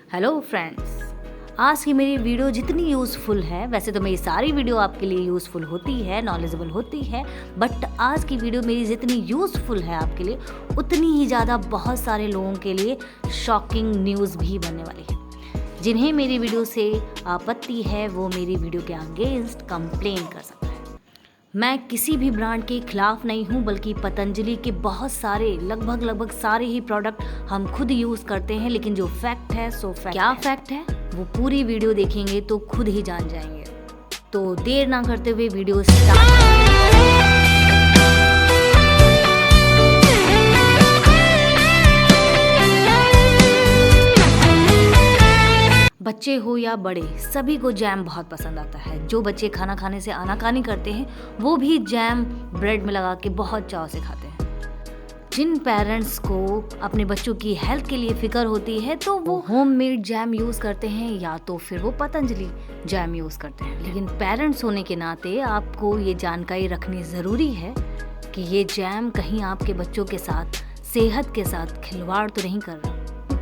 Hello friends, आज की मेरी वीडियो जितनी यूज़फुल है, वैसे तो मेरी सारी वीडियो आपके लिए यूज़फुल होती है, नॉलेजेबल होती है, बट आज की वीडियो मेरी जितनी यूज़फुल है आपके लिए, उतनी ही ज़्यादा बहुत सारे लोगों के लिए शॉकिंग न्यूज़ भी बनने वाली है। जिन्हें मेरी वीडियो से आपत्ति है वो मेरी वीडियो के अगेंस्ट कंप्लेन कर सकता है। मैं किसी भी ब्रांड के खिलाफ नहीं हूँ, बल्कि पतंजलि के बहुत सारे लगभग सारे ही प्रोडक्ट हम खुद यूज़ करते हैं, लेकिन जो फैक्ट है सो फैक्ट क्या फैक्ट है वो पूरी वीडियो देखेंगे तो खुद ही जान जाएंगे। तो देर ना करते हुए वीडियो स्टार्ट। बच्चे हो या बड़े, सभी को जैम बहुत पसंद आता है। जो बच्चे खाना खाने से आनाकानी करते हैं वो भी जैम ब्रेड में लगा के बहुत चाव से खाते हैं। जिन पेरेंट्स को अपने बच्चों की हेल्थ के लिए फिक्र होती है तो वो होममेड जैम यूज़ करते हैं या तो फिर वो पतंजलि जैम यूज़ करते हैं। लेकिन पेरेंट्स होने के नाते आपको ये जानकारी रखनी ज़रूरी है कि ये जैम कहीं आपके बच्चों के साथ, सेहत के साथ खिलवाड़ तो नहीं कर रहा।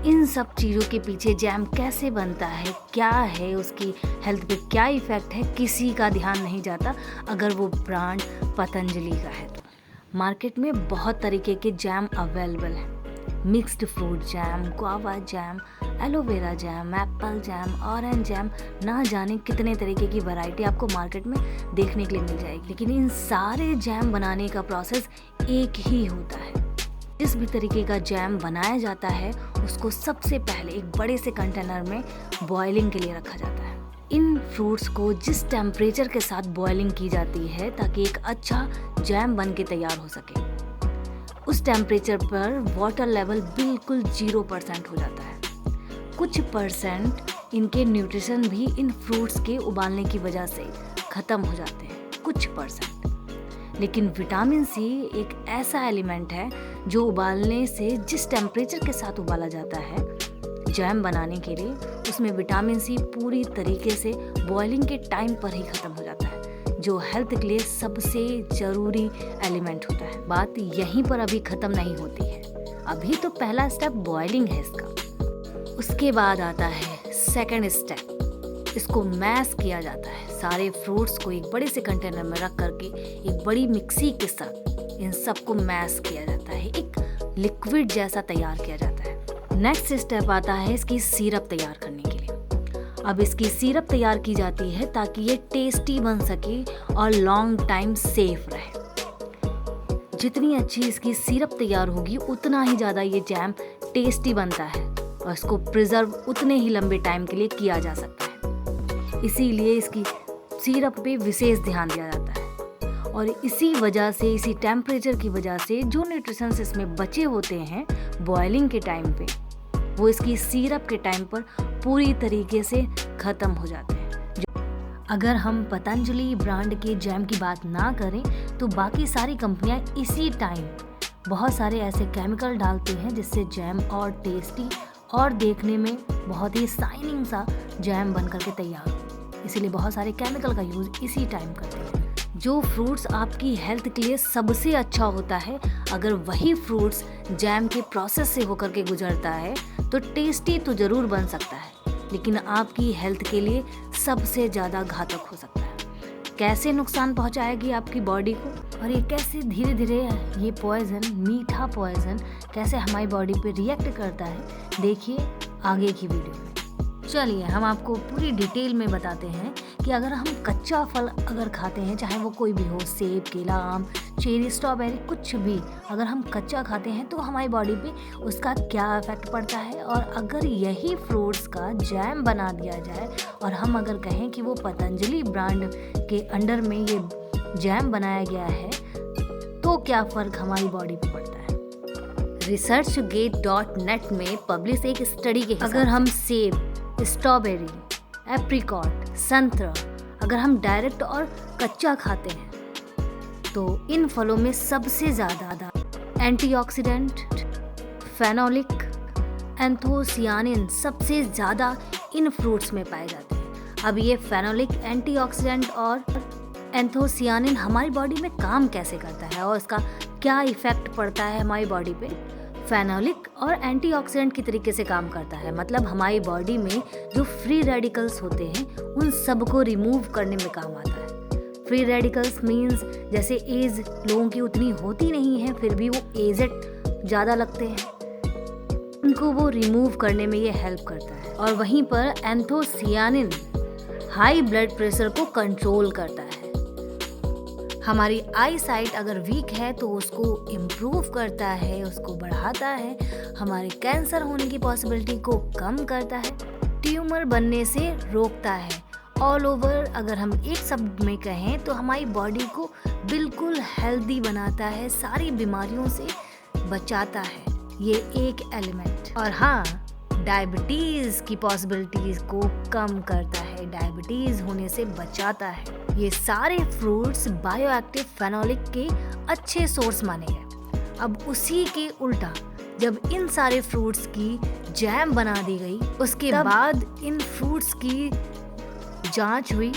इन सब चीज़ों के पीछे जैम कैसे बनता है, क्या है, उसकी हेल्थ पे क्या इफ़ेक्ट है, किसी का ध्यान नहीं जाता अगर वो ब्रांड पतंजलि का है तो। मार्केट में बहुत तरीके के जैम अवेलेबल हैं। Mixed fruit jam, guava jam, aloe vera jam, Apple jam, orange jam, ना जाने कितने तरीके की वैरायटी आपको मार्केट में देखने के लिए मिल जाएगी। लेकिन इन सारे जैम बनाने का प्रोसेस एक ही होता है। जिस भी तरीके का जैम बनाया जाता है उसको सबसे पहले एक बड़े से कंटेनर में बॉइलिंग के लिए रखा जाता है। इन फ्रूट्स को जिस टेम्परेचर के साथ बॉइलिंग की जाती है ताकि एक अच्छा जैम बन के तैयार हो सके, उस टेम्परेचर पर वाटर लेवल बिल्कुल 0% हो जाता है। कुछ परसेंट इनके न्यूट्रिशन भी इन फ्रूट्स के उबालने की वजह से ख़त्म हो जाते हैं, कुछ परसेंट। लेकिन विटामिन सी एक ऐसा एलिमेंट है जो उबालने से जिस टेम्परेचर के साथ उबाला जाता है जैम बनाने के लिए, उसमें विटामिन सी पूरी तरीके से बॉइलिंग के टाइम पर ही ख़त्म हो जाता है, जो हेल्थ के लिए सबसे ज़रूरी एलिमेंट होता है। बात यहीं पर अभी ख़त्म नहीं होती है, अभी तो पहला स्टेप बॉइलिंग है इसका। उसके बाद आता है सेकेंड स्टेप, इसको मैश किया जाता है। सारे फ्रूट्स को एक बड़े से कंटेनर में रख करके एक बड़ी मिक्सी के साथ इन सबको मैश किया जाता है, एक लिक्विड जैसा तैयार किया जाता है। नेक्स्ट स्टेप आता है इसकी सिरप तैयार करने के लिए। अब इसकी सिरप तैयार की जाती है ताकि ये टेस्टी बन सके और लॉन्ग टाइम सेफ रहे। जितनी अच्छी इसकी सिरप तैयार होगी उतना ही ज़्यादा ये जैम टेस्टी बनता है और इसको प्रिजर्व उतने ही लंबे टाइम के लिए किया जा सकता है। इसीलिए इसकी सिरप पे विशेष ध्यान दिया जाता है और इसी वजह से, इसी टेम्परेचर की वजह से जो न्यूट्रिशंस इसमें बचे होते हैं बॉइलिंग के टाइम पे, वो इसकी सिरप के टाइम पर पूरी तरीके से ख़त्म हो जाते हैं। अगर हम पतंजलि ब्रांड के जैम की बात ना करें तो बाकी सारी कंपनियां इसी टाइम बहुत सारे ऐसे केमिकल डालती हैं जिससे जैम और टेस्टी और देखने में बहुत ही शाइनिंग सा जैम बन करके तैयार हो। इसीलिए बहुत सारे केमिकल का यूज़ इसी टाइम करते हैं। जो फ्रूट्स आपकी हेल्थ के लिए सबसे अच्छा होता है, अगर वही फ्रूट्स जैम के प्रोसेस से होकर के गुजरता है तो टेस्टी तो ज़रूर बन सकता है, लेकिन आपकी हेल्थ के लिए सबसे ज़्यादा घातक हो सकता है। कैसे नुकसान पहुंचाएगी आपकी बॉडी को और ये कैसे धीरे धीरे ये पॉइजन, मीठा पॉइजन कैसे हमारी बॉडी पे रिएक्ट करता है, देखिए आगे की वीडियो में। चलिए हम आपको पूरी डिटेल में बताते हैं कि अगर हम कच्चा फल अगर खाते हैं, चाहे वो कोई भी हो, सेब, केला, आम, चेरी, स्ट्रॉबेरी, कुछ भी अगर हम कच्चा खाते हैं तो हमारी बॉडी पे उसका क्या इफेक्ट पड़ता है। और अगर यही फ्रूट्स का जैम बना दिया जाए और हम अगर कहें कि वो पतंजलि ब्रांड के अंडर में ये जैम बनाया गया है तो क्या फ़र्क हमारी बॉडी पे पड़ता है। researchgate.net में पब्लिश एक स्टडी के हिसाब अगर हम सेब, स्ट्रॉबेरी, एप्रिकॉट, संतरा अगर हम डायरेक्ट और कच्चा खाते हैं तो इन फलों में सबसे ज़्यादा एंटीऑक्सीडेंट, फेनोलिक, एंथोसियानिन सबसे ज़्यादा इन फ्रूट्स में पाए जाते हैं। अब ये फेनोलिक, एंटीऑक्सीडेंट और एंथोसियानिन हमारी बॉडी में काम कैसे करता है और इसका क्या इफ़ेक्ट पड़ता है हमारी बॉडी पे। फेनोलिक और एंटीऑक्सीडेंट की तरीके से काम करता है, मतलब हमारी बॉडी में जो फ्री रेडिकल्स होते हैं उन सब को रिमूव करने में काम आता है। फ्री रेडिकल्स मीन्स जैसे एज लोगों की उतनी होती नहीं है फिर भी वो एजेड ज़्यादा लगते हैं, उनको वो रिमूव करने में ये हेल्प करता है। और वहीं पर एंथोसियानिन हाई ब्लड प्रेशर को कंट्रोल करता है। हमारी आई साइट अगर वीक है तो उसको इम्प्रूव करता है, उसको बढ़ाता है, हमारे कैंसर होने की पॉसिबिलिटी को कम करता है, ट्यूमर बनने से रोकता है। ऑल ओवर अगर हम एक शब्द में कहें तो हमारी बॉडी को बिल्कुल हेल्दी बनाता है, सारी बीमारियों से बचाता है ये एक एलिमेंट। और हाँ, डायबिटीज़ की पॉसिबिलिटीज़ को कम करता है, डायबिटीज़ होने से बचाता है। ये सारे फ्रूट्स बायोएक्टिव फेनोलिक के अच्छे सोर्स माने गए। अब उसी के उल्टा जब इन सारे फ्रूट्स की जैम बना दी गई, उसके बाद इन फ्रूट्स की जांच हुई,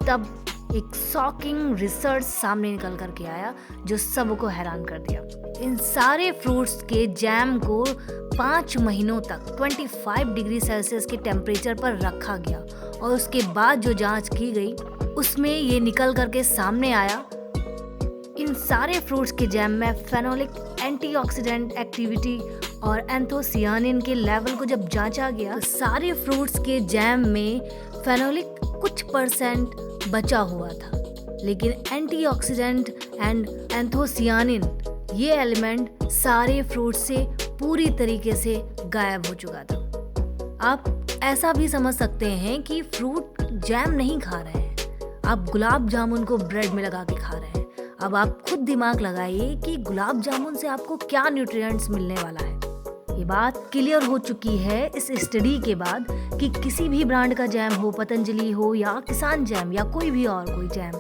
तब एक शॉकिंग रिसर्च सामने निकल कर के आया जो सबको हैरान कर दिया। इन सारे फ्रूट्स के जैम को 5 महीनों तक 25 डिग्री सेल्सियस के टेम्परेचर पर रखा गया और उसके बाद जो जांच की गई उसमें ये निकल करके सामने आया, इन सारे फ्रूट्स के जैम में फेनोलिक एंटीऑक्सीडेंट एक्टिविटी और एंथोसियानिन के लेवल को जब जांचा गया, सारे फ्रूट्स के जैम में फेनोलिक कुछ परसेंट बचा हुआ था, लेकिन एंटीऑक्सीडेंट एंड एंथोसियानिन ये एलिमेंट सारे फ्रूट से पूरी तरीके से गायब हो चुका था। आप ऐसा भी समझ सकते हैं कि फ्रूट जैम नहीं खा रहे हैं, आप गुलाब जामुन को ब्रेड में लगा के खा रहे हैं। अब आप खुद दिमाग लगाइए कि गुलाब जामुन से आपको क्या न्यूट्रिएंट्स मिलने वाला है। ये बात क्लियर हो चुकी है इस स्टडी के बाद कि किसी भी ब्रांड का जैम हो, पतंजलि हो या किसान जैम या कोई भी और कोई जैम,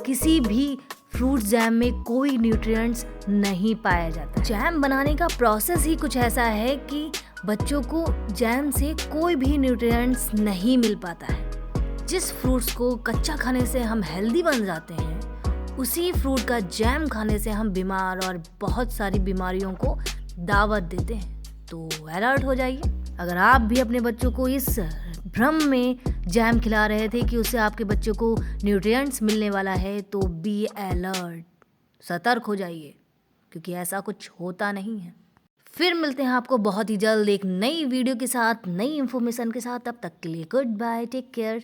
किसी भी फ्रूट जैम में कोई न्यूट्रिएंट्स नहीं पाया जाता। जैम बनाने का प्रोसेस ही कुछ ऐसा है कि बच्चों को जैम से कोई भी न्यूट्रिएंट्स नहीं मिल पाता है। जिस फ्रूट्स को कच्चा खाने से हम हेल्दी बन जाते हैं, उसी फ्रूट का जैम खाने से हम बीमार और बहुत सारी बीमारियों को दावत देते हैं। तो अलर्ट हो जाइए। अगर आप भी अपने बच्चों को इस भ्रम में जैम खिला रहे थे कि उससे आपके बच्चों को न्यूट्रिएंट्स मिलने वाला है, तो बी अलर्ट, सतर्क हो जाइए, क्योंकि ऐसा कुछ होता नहीं है। फिर मिलते हैं आपको बहुत ही जल्द एक नई वीडियो के साथ, नई इन्फॉर्मेशन के साथ। तब तक के लिए गुड बाय, टेक केयर।